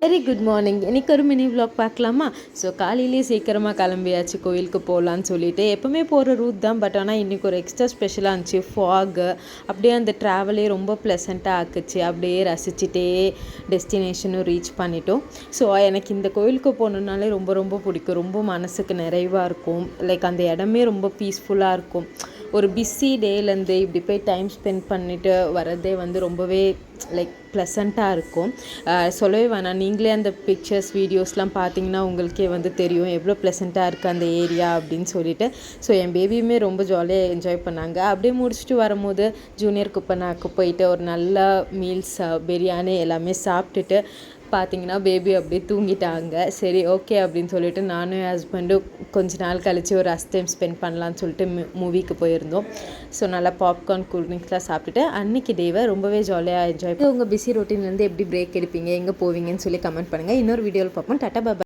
Very good morning. இன்றைக்கி ஒரு mini vlog பார்க்கலாமா? ஸோ காலையிலேயே சீக்கிரமாக கிளம்பியாச்சு கோயிலுக்கு போகலான்னு சொல்லிட்டு. எப்போவுமே போகிற ரூட் தான், பட் ஆனால் இன்றைக்கி ஒரு எக்ஸ்ட்ரா ஸ்பெஷலாக இருந்துச்சு. ஃபாகு அப்படியே அந்த ட்ராவலே ரொம்ப ப்ளசண்ட்டாக ஆக்குச்சு. அப்படியே ரசிச்சுட்டே டெஸ்டினேஷனும் ரீச் பண்ணிட்டோம். ஸோ எனக்கு இந்த கோயிலுக்கு போகணுன்னாலே ரொம்ப ரொம்ப பிடிக்கும். ரொம்ப மனசுக்கு நிறைவாக இருக்கும். லைக் அந்த இடமே ரொம்ப பீஸ்ஃபுல்லாக இருக்கும். ஒரு பிஸி டேலேருந்து இப்படி போய் டைம் ஸ்பெண்ட் பண்ணிவிட்டு வரதே வந்து ரொம்பவே லைக் ப்ளசண்ட்டாக இருக்கும். சொல்லவே வேணாம், நீங்களே அந்த பிக்சர்ஸ் வீடியோஸ்லாம் பார்த்தீங்கன்னா உங்களுக்கே வந்து தெரியும் எவ்வளோ ப்ளசண்ட்டாக இருக்குது அந்த ஏரியா அப்படின்னு சொல்லிட்டு. ஸோ என் பேபியுமே ரொம்ப ஜாலியாக என்ஜாய் பண்ணாங்க. அப்படியே முடிச்சுட்டு வரும்போது ஜூனியர் குப்பனாக்கு போயிட்டு ஒரு நல்ல மீல்ஸ், பிரியாணி எல்லாமே சாப்பிட்டுட்டு பார்த்தீங்கன்னா பேபி அப்படியே தூங்கிட்டாங்க. சரி ஓகே அப்படின்னு சொல்லிட்டு நானும் என் ஹஸ்பண்டும் கொஞ்ச நாள் கழித்து ஒரு டைம் ஸ்பெண்ட் பண்ணலான்னு சொல்லிட்டு மூவிக்கு போயிருந்தோம். ஸோ நல்லா பாப்கார்ன், கூல்ட்ரிங்க்ஸ்லாம் சாப்பிட்டுட்டு அன்றைக்கி டேவை ரொம்பவே ஜாலியாக என்ஜாய். உங்கள் பிஸி ரொட்டீன்லேருந்து எப்படி பிரேக் எடுப்பீங்க, எங்கே போவீங்கன்னு சொல்லி கமெண்ட் பண்ணுங்கள். இன்னொரு வீடியோவில் பார்ப்போம். டாட்டா பாய்.